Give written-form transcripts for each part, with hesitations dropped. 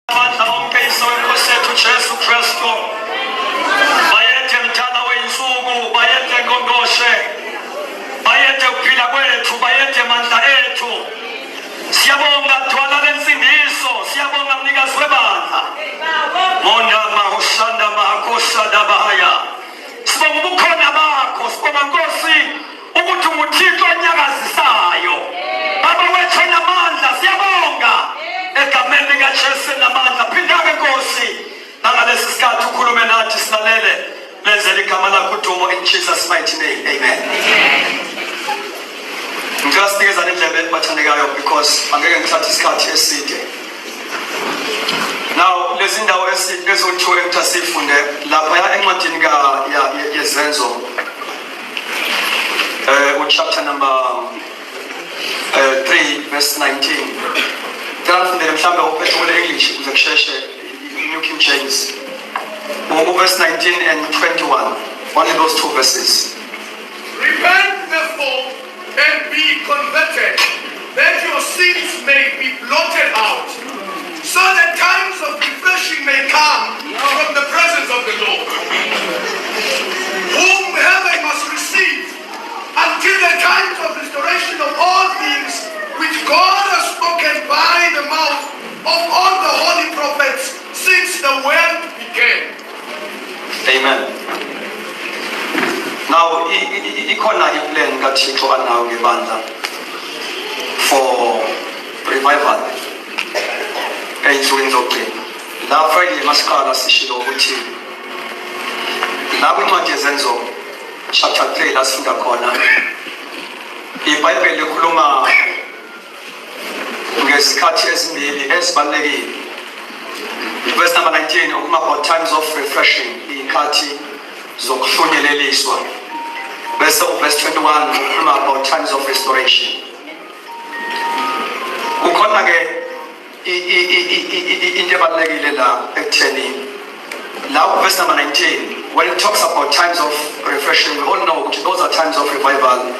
Amandla onke isonto Nkosi yethu Jesu Kristu. Bayethe mthana wensuku, bayethe ngongoshe. Bayethe ukuphila kwethu, bayethe mandla ethu. Siyabonga thwala lensindiso, siyabonga mnikazi webandla. Monda mahoshanda mahakosha dabahaya. Sibonga ubukhona bakho, sibonga Nkosi ukuthi unguThixo onyakazisayo. Baba wethu namandla siyabonga. Egameni likaJesu namandla phindake Nkosi nangalesi sikhathi ukhulume nathi silalele lenzele igama lakho udumo in Jesus mighty name. Amen. Ngicela sinikeza indlebe bathandekayo because angeke ngithathe isikhathi eside. Now lezi ndawo ezothiwe ukuthi sifunde lapha encwadini yezenzo chapter number 3 verse 19. Ngiyafundela mhlawumbe uphethule English ukuze kusheshe New King James. Verse 19 and 21. Only those two verses. Repent therefore and be converted, that your sins may be blotted out, so that times of refreshing may come from the presence of the Lord, whom heaven must receive until the times of restoration of all things which God has spoken by the mouth of all the holy prophets since the world began. Amen. Now, ikhona iplan kaThixo anayo ngebandla for revival. Eyinsukwini zokugcina. La Friday masiqala sishilo ukuthi la kwincwadi yezenzo chapter 3 la sifunda khona iBhayibheli likhuluma ngesikhathi ezimbili ezibalulekile. Verse number 19 ukhuluma about times of refreshing, iy'khathi zokuhlunyeleliswa. Verse 21 ukhuluma about times of restoration. Ukhona ke into ebalulekile la ekutheni la verse number 19 when it talks about times of refreshing, we all know those are times of revival.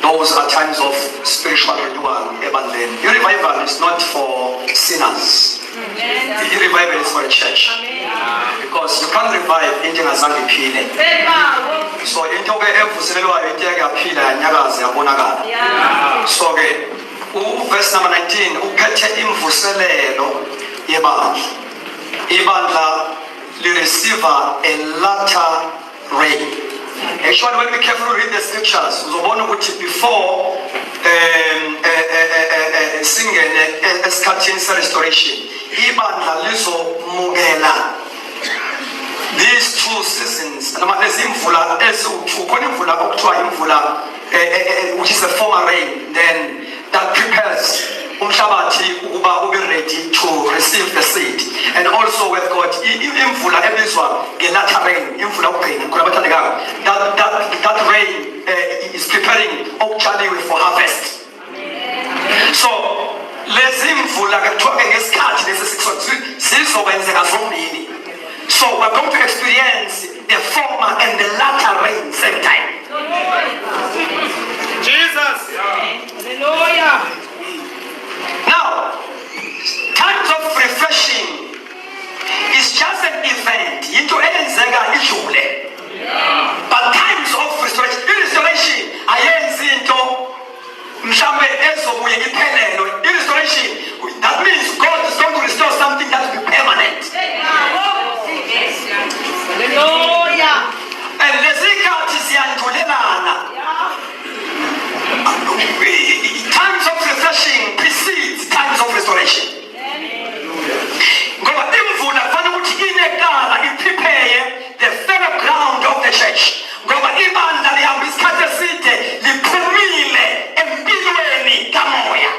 Those are times of spiritual renewal. Your revival is not for sinners. Your revival is for the church. Because you can't revive into ngazange iphile. So into ke evuselelwayo into yaphila yanyakaza yabonakala. So ke verse number 19 uphethe imvuselelo yebandla. Ibandla li receive a latter rain. Actually, when we carefully read the scriptures, before singing esikhathini se-restoration, ibandla lizomukela these two seasons. Imvula khona imvula okuthiwa imvula which is a former rain, then that prepares umhlabathi ukuba ube ready to receive the seed. And also with God, imvula ebizwa nge-latter rain, imvula ukugcina khona abathandekayo, that rain is preparing okutshaliwe for harvest. So lezi imvula kuthiwa ngesikhathi lesi sizokwenzeka zombili. So we're going to experience the former and the latter rain same time. Jesus. Hallelujah. Now, times of refreshing is just an event. But times of restoration, that means God is going to restore something that will be permanent. Hallelujah. And times of refreshing precedes times of restoration. Ngoba imvula kufanele ukuthi inekala iprepare the fertile ground of the church. Ngoba ibandla lihamba isikhathi eside liphumile empilweni kamoya.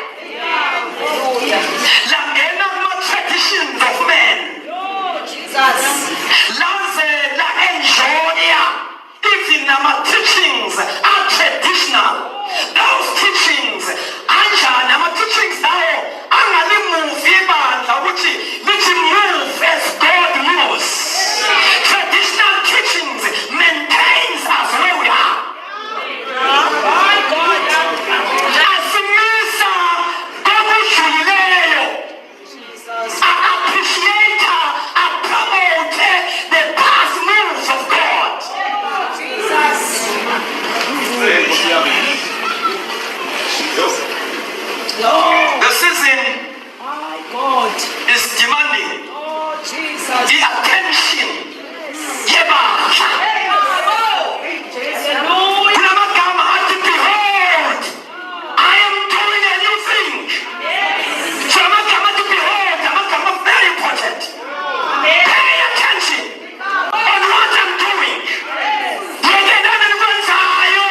the attention yebandla. Kunamagama athi, behold, I am doing a new thing. So amagama athi, behold, amagama very important. Pay attention on what I'm doing. Yekenani nikwenzayo.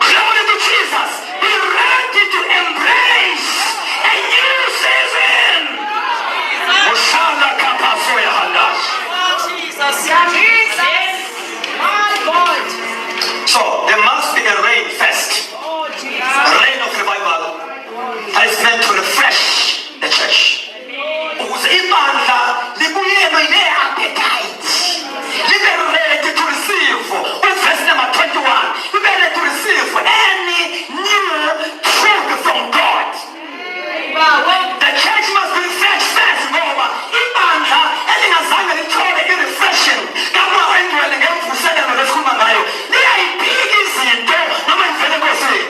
Glory to Jesus. Be ready to embrace a new season. Musala kapasoya halash. So there must be a rain first. A rain of revival that is meant to refresh the church. Ukuze ibandla libuyelwe ile-appetite. Libe ready to receive. Verse number 21. Libe ready to receive any new truth from God. The church must be refreshed first ngoba ibandla elingazange lithole i-refreshing kamoya engcwele ngemvuselelo lesikhuluma ngayo liyayiphika izinto noma ivele enkosini.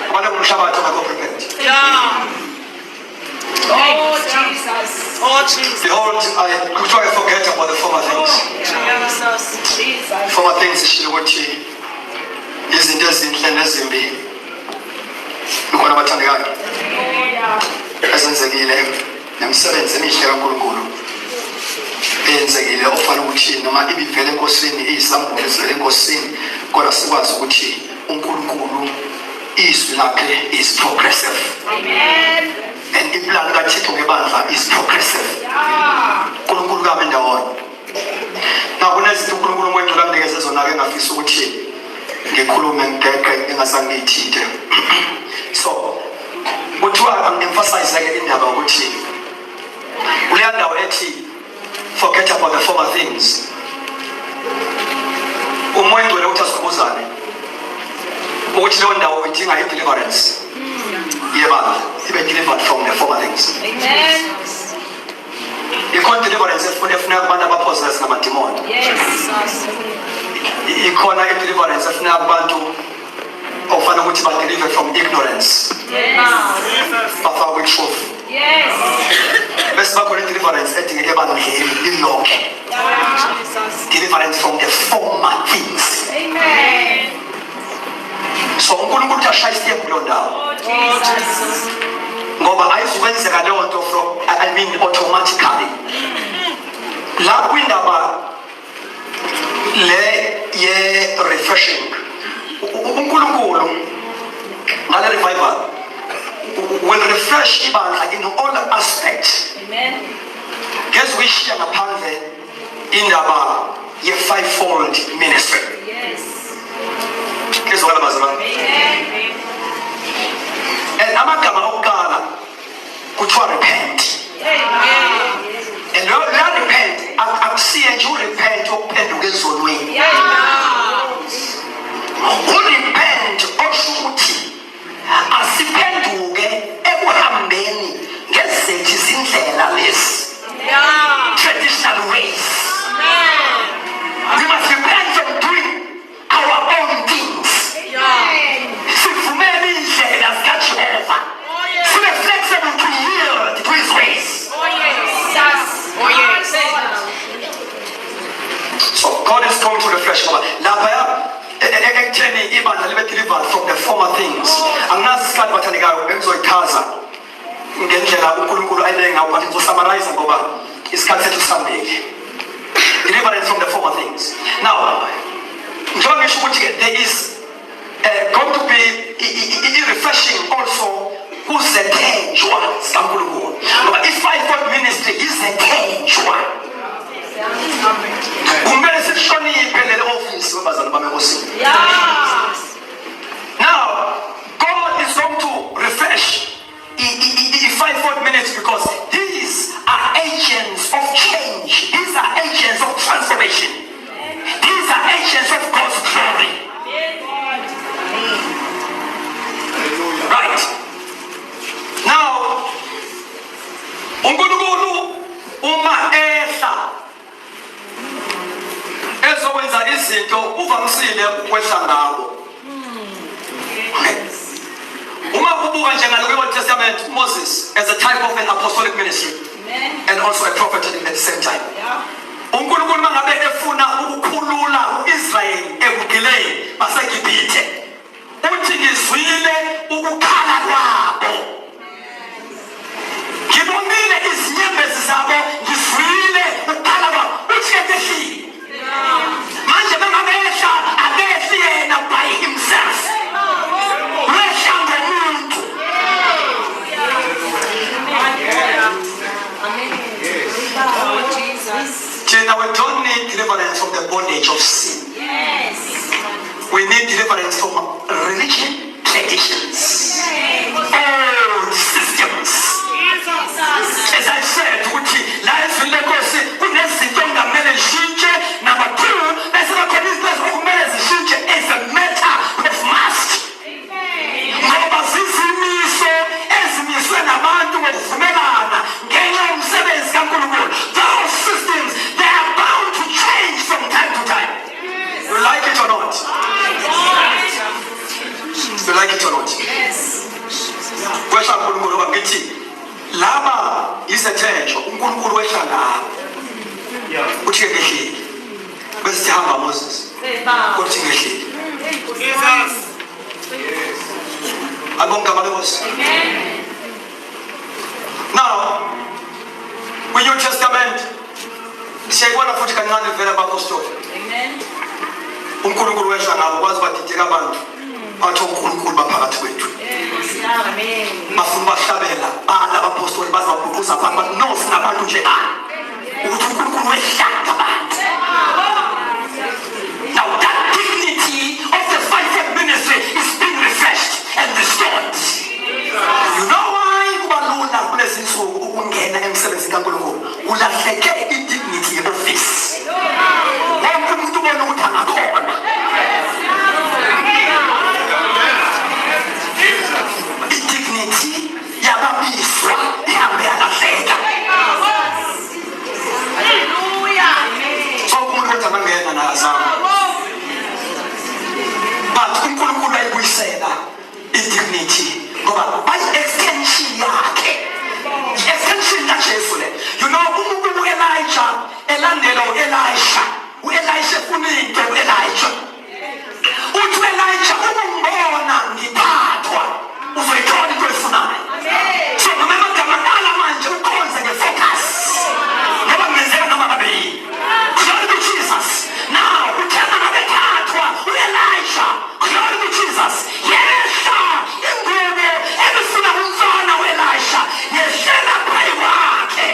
Abantu bomhlabathi ongekho prepared. Behold, kuthiwa I forget about the former things. Former things ishilo ukuthi izinto ezinhle nezimbi ikhona abathandekayo ezenzekile nemisebenzi emihle kaNkulunkulu eyenzekile ofana ukuthi noma ibivele enkosini iyisambulo ezivele enkosini kodwa sikwazi ukuthi uNkulunkulu izwi lakhe is progressive. Amen. And iplan kaThixo ngebandla is progressive. uNkulunkulu kami ndawona. Na kunezinto uNkulunkulu mwenjula kunikeze zona ke ngafisa ukuthi ngikhulume ngeke engazange ngithinte. So kuthiwa I'm emphasizing indaba ukuthi kuleya ndawo ethi forget about the former things. Umoya ngcwele uthi asikubuzane ukuthi leyo ndawo idinga i-deliverance. Yebandla ibe delivered from the former things. Amen. Ikhona deliverance efuneka abantu abapossessed ngamademoni. Yes. Ikhona i-deliverance efuneka abantu ofana ukuthi ba-deliver from ignorance. Yes. Bafakwe truth. Yes. Bese bakhona i-deliverance edinga ebandleni ilonke. Deliverance from the former things. Amen. So uNkulunkulu uthashaya isitepu kulo ndawo. Ngoba ayizukwenzeka leyo nto from automatically. La kwindaba le ye-refreshing uNkulunkulu ngale revival will refresh ibandla in all aspects. Amen. Ngezwishiya ngaphandle indaba ye-fivefold ministry. Yes. Kezwala bazalwane. Amen. And amagama okuqala kuthiwa repent. Amen. And lo repent akusiye nje urepent okuphenduka ezonweni. Urepent osho ukuthi asiphenduke ekuhambeni ngezethu izindlela lezi. Traditional ways. We must repent from doing our own things. Sifumene indlela zikaJehova. Sibe flexible to yield to his ways. So God is going to refresh our lapha ekutheni ibandla libe delivered from the former things. Anginazi isikhathi bathandekayo engizoyichaza ngendlela uNkulunkulu ayile ngayo but ngizosummarize ngoba isikhathi sethu sihambile. Deliverance from the former things. Now, njengoba ngisho ukuthi there is going to be refreshing also kuzethenjwa sikaNkulunkulu. Ngoba i-fivefold ministry izethenjwa. Kumele sihloniphe leli office webazalwane bami enkosini. Now, God is going to refresh the-fivefold ministry because these are agents of change. These are agents of transformation. These are agents of God's glory. Right. Now, uNkulunkulu uma ehla ezokwenza izinto uvamisile ukwehla ngawo. Uma ubuka njengalo kwe-Old Testament, Moses as a type of an apostolic ministry and also a prophet at the same time. uNkulunkulu mangabe efuna ukukhulula uIsrayeli ebugileni baseGibhithe, uthi ngizwile ukukhala kwabo, ngibonile izinyembezi zabo, ngizwile ukukhala kwabo, uthi ehlile. Manje bengabehla abehli yena by himself, wehla ngomuntu. Now we don't need deliverance from the bondage of sin. Yes. We need deliverance from religion, traditions, old systems. As I said, life in the course, number two, is a matter of must. Those systems, they are bound to change from time to time. You like it or not? You like it or not? Yes. Kwesha uNkulunkulu wangithi laba isethenjo uNkulunkulu wehla ngabo. Uthi ngehlile. Bese hamba Moses. Uthi ngehlile. Jesus. Yes. Abonga balose. Amen. Now, with New Testament, siyayibona futhi kancane vele abapostoli. Amen. uNkulunkulu wehla ngabo kwazi badideka abantu bathi uNkulunkulu baphakathi kwethu. Amen. Bafuna bahlabela bala abapostoli bazabhukuza abantu no sinabantu nje ukuthi uNkulunkulu wehla ngabantu. Now that dignity of the fivefold ministry is being refreshed and restored. You know why kubalula kulezi insuku ukungena emsebenzini kaNkulunkulu? Ulahleke i-dignity ye-office. Wonke umuntu ubona ukuthi angakhona. I-dignity yababiswa ihambe yalahleka. So umuntu ukuthi angangena nakazama. But uNkulunkulu ayibuyisela i-dignity ngoba bayi-extension yakhe. I-extension kaJesu le. You know umuntu u-Elijah elandela u-Elisha. U-Elisha ufuna into u-Elijah. Uthi u-Elijah ukungibona ngiphathwa uzoyithola into oyifunayo. So noma amagama ala manje ukhonze nge-focus. Ngoba ngenzeka noma babili. Glory to Jesus. Now uthena ngabephathwa u-Elisha. Glory to Jesus. Yesha ingubo ebifuna umfana u-Elisha. Yeshela phansi kwakhe.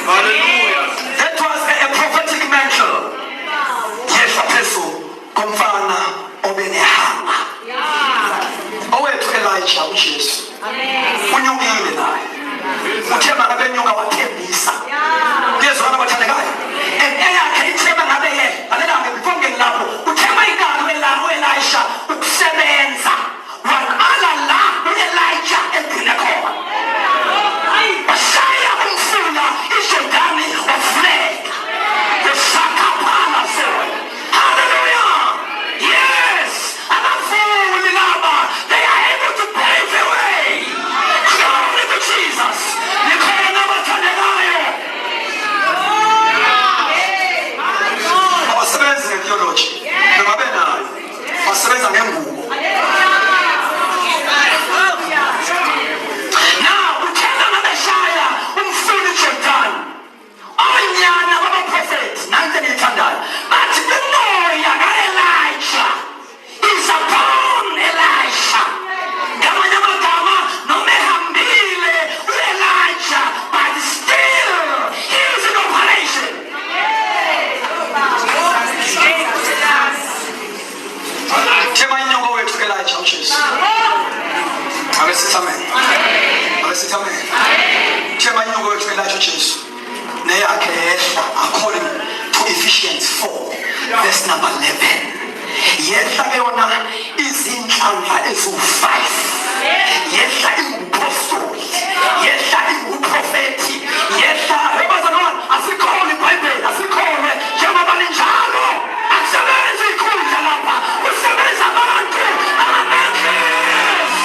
Hallelujah. That was a prophetic mantle. Yesha phezulu komfana obenehamba. Owethu Elijah uJesu. Unyukile naye. Uthema ngabenyuka wathembisa. Ngezwana bathandekayo. Eyakhe ithema ngabe yena. Alelanga before lapho. Uthema igama u-Elisha ukusebenza. Waqala la u-Elijah egcina khona. Bashaya umfula iJordani wafleka. Usakaphala zona. Hallelujah. Yes. Abafuli laba, they are able to pave the way. Glory to Jesus. Nikhona bathandekayo. Abasebenzi nge-theology. Noma benayo. Basebenza ngengubo. Now, uthena ngabeshaya umfula iJordani. Onyana babaprofethi nansi engiyithandayo bathi umoya ka-Elijah is upon Elisha. Ngamanye amagama noma ehambile u-Elijah but still he is in operation. Thema inyongo wethu Elijah uJesu. Abesithi amen. Abesithi amen. Thema inyongo wethu Elijah uJesu. Neyakhe yehla according to Ephesians 4 verse number 11. Yehla yona izinhlanhla ezu-5. Yehla ingupostoli. Yehla inguprofethi. Yehla ebazalwane asikholwe iBhayibheli, asikholwe njengoba linjalo. Akusebenzi ikhundla lapha. Kusebenza abantu ama-mentors.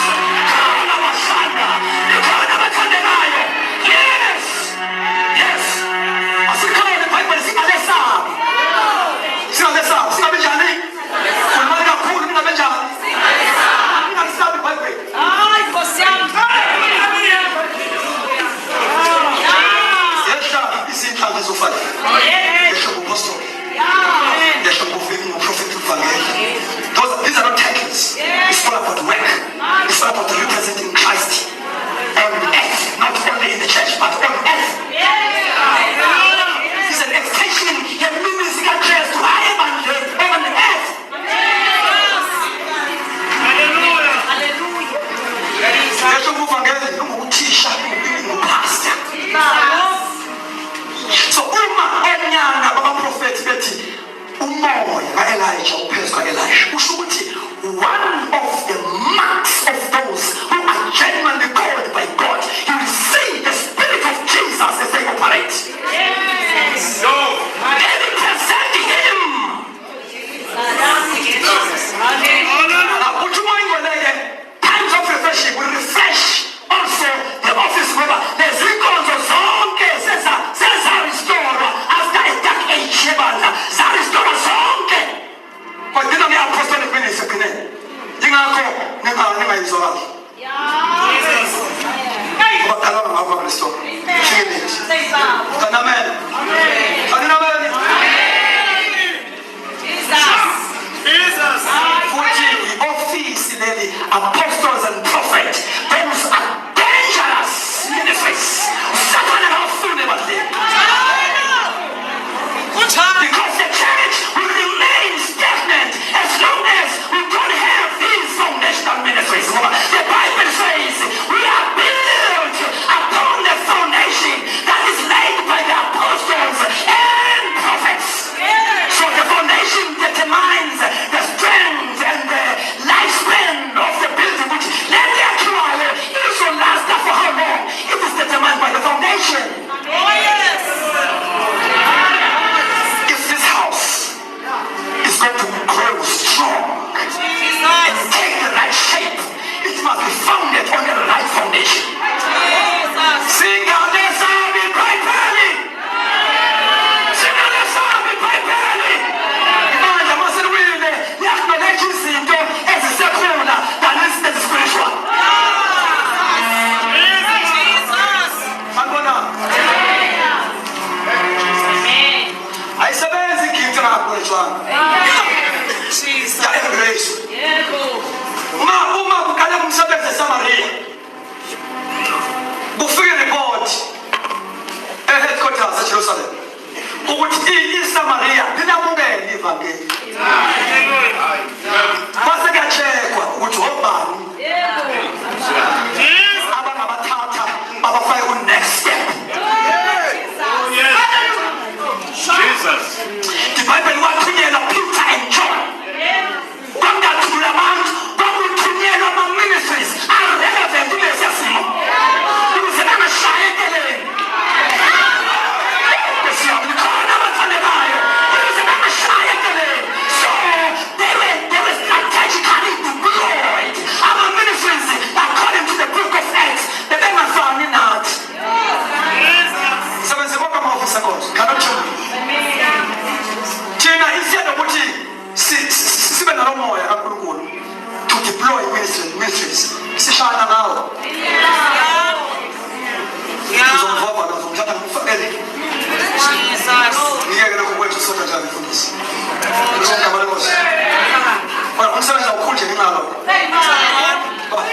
umoya ka-Elijah uphezu ka-Elisha. Kusho ukuthi one of the marks of those who are genuinely called by God, you will see the Spirit of Jesus as they operate. Yes. No. They represent Him. Times of refreshing will refresh also the office member. There's inkonzo zonke zezaristore after a dark age yebandla zaristore zonke. Kodwa nge-apostolic ministry kunene ingakho ningayizwakali ngoba kalama ngapha kulesitoro amen Jesus futhi i-ofisi leli apostles and prophets, those are dangerous ministries. Satan akafune bandle because the church will remain stagnant as long as we don't have these foundational ministries. The Bible says we are built upon the foundation that is laid by the apostles and prophets. So the foundation determines the strength and the lifespan of the building, which let the actual it will last for how long? It is determined by the foundation. Oh yes. If this house is going to grow strong and take the right shape, it must be founded on the right foundation. Sing out the song in Bible. Sing out the song in Bible. Manje maseliwile yakubeleka izinto ezisekhona than the spiritual. Jesus. Angona. Ayisebenzi igift ngakho njalo. Jesus. Ya embrace. Yebo. Uma kukale umsebenzi eSamaria. Kufike report headquarters eJerusalem ukuthi iSamaria linamukela ivangeli. Base kuyachekwa ukuthi obani abangabathatha abafake ku next step. Jesus. The Bible wathunyelwa Peter and John. Kwangathula abantu bakuthunyelwa ama-ministries are-relevant kulesi simo ukuze bangashayekeleni. Khona abathandekayo ukuze bangashayekeleni. So they were strategically deployed. Ama-ministries according to the book of Acts bebengafani nathi. Sebenze bonke ama-office akhona. Kanothunyelwa. Thina instead ukuthi sibe nalo moya kaNkulunkulu to deploy ministries sishana nawo uzomvova uzomthatha ngifakele ngiyeke lokho kwethu soda njani mfundisi ngizogama lenkosi umsebenzi awukhulu nje nginalo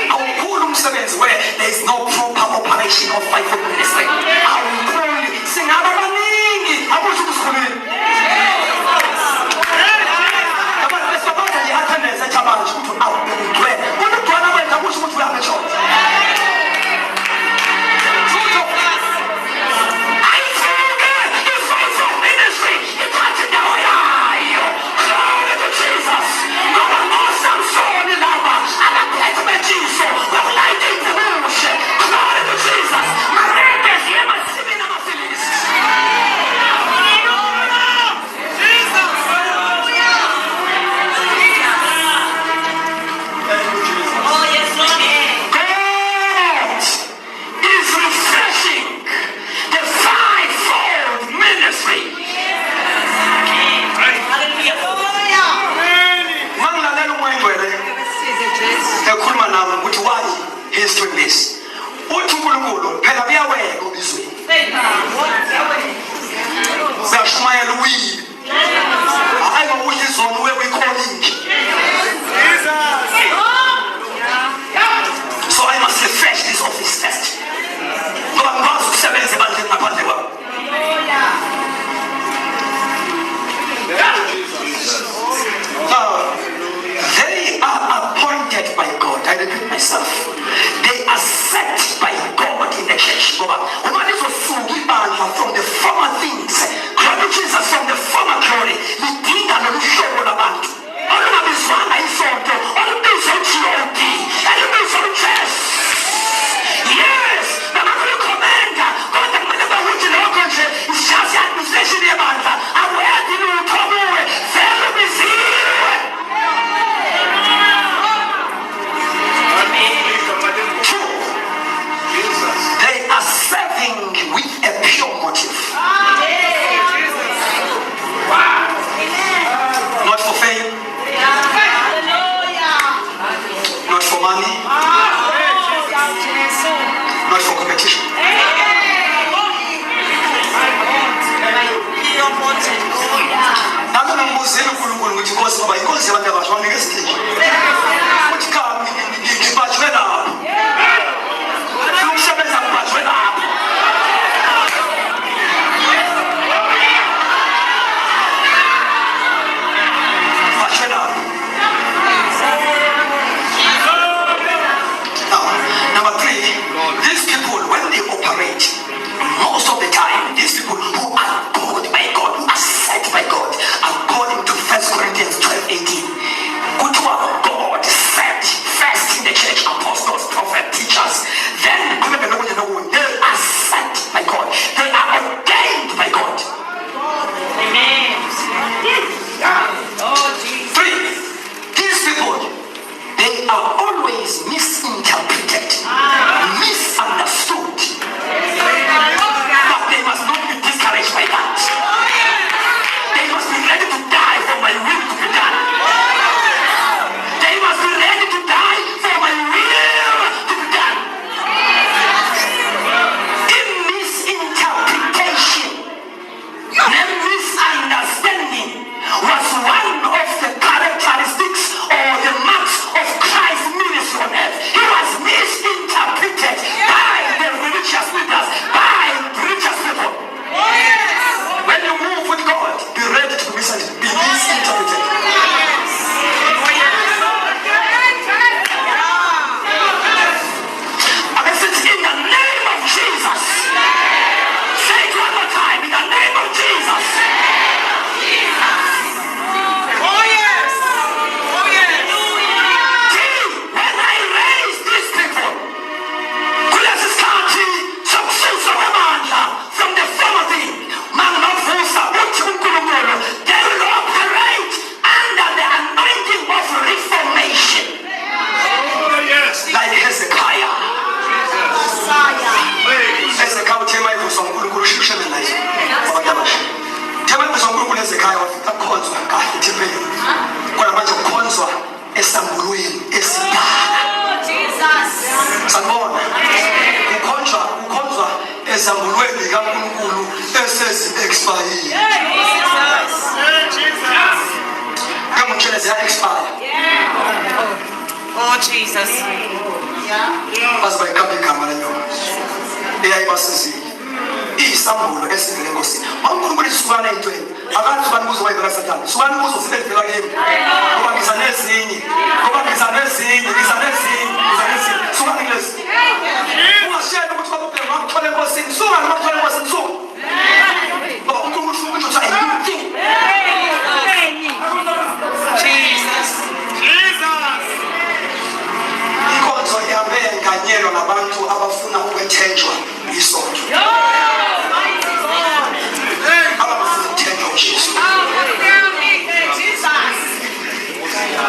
awukhulu umsebenzi where there is no proper operation of fivefold ministry awukhulu singaba baningi akusho ukusikhulile attendance at church to out the way. What do you want to do? What do you want to do? From the former things, glory Jesus from the former glory. not for competition. Nami ngambuzela uNkulunkulu ukuthi Nkosi ngoba inkosi yabantu abasha wanike isiteji. Uthi cha ngibajwe lapho. Umsebenzi ngibajwe lapho. Bajwe lapho. Now, number 3, these people when they operate, most of the time, these people who are called by God, who are set by God, according to 1 Corinthians 12:18, good one of God set first in the church, apostles, prophets, teachers. Then they are set by God. They are ordained by God. Amen. 3, these people, they are always misinterpreted, misunderstood. But they must not be discouraged by that. They must be ready to die for my will to be done. They must be ready to die for my will to be done. In misinterpretation and misunderstanding was one of the characteristics or the marks of Christ's ministry on earth. He was misinterpreted by the religious leaders, by religious people. When you move with God, be ready to be misinterpreted. And I said, in the name of Jesus. Say it one more time, in the name of Jesus. When I raise these people, kulesisikhathi sokususa kwamandla from the former thing, mangavusa uthi uNkulunkulu, they will operate under the anointing of reformation. Like Hezekiah. Hezekiah uthema ivusa uNkulunkulu ushisheme naye. Thema ivusa uNkulunkulu Hezekiah wafika khonzwa kahle thempelini. Kodwa manje ukhonzwa esambulweni esidala. Sanibona. Ukhonzwa esambulweni kaNkulunkulu esezi-expire. Kamutshela ziya-expire. Oh, Jesus. Baze bayikhapha igama lenyoko eyayibasizile iyisambulo esivele enkosini. uNkulunkulu isukana ey'ntweni akathi ubani kuzo wayivela Sathane, sukani kuzo zibe zivela kimi ngoba ngiza nezinye, sukani kulezi. Ungashiyela ukuthi babubheke bakuthola enkosini, suka noma kuthola enkosini, suka ngoba uNkulunkulu ufuna ukuthi uthi anything. Inkonzo ihambe yanganyelwa ngabantu abafuna ukwethenjwa isonto, abafuna ukuthenjwa uJesu.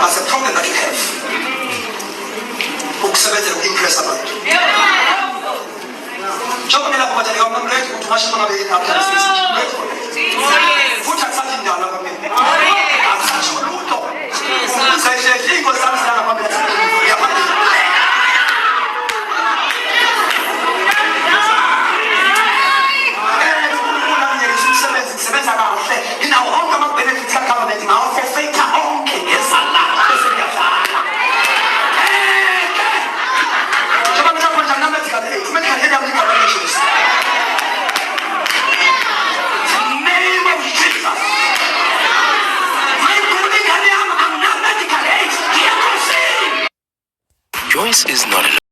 As a problem that you have, ukusebenzela uku-impress abantu. Njengoba nilapho bathi ngikamamready ukuthi ungasho ngabe yini after this message. Futhi akusathi indala kwamina. Akusathi lutho. Ukuzehlehla inkosi zami zilanga phambili yaseNkulunkulu yaphambili. Ngisebenza kahle, nginawo onke ama-benefits ka-government, ngawo-forfeita onke ngezalala bese ngiyadlala. Njengoba nilapho nje ngina-medical aid, medical aid yami legal relations. Name of Jesus. Joyce is not alone.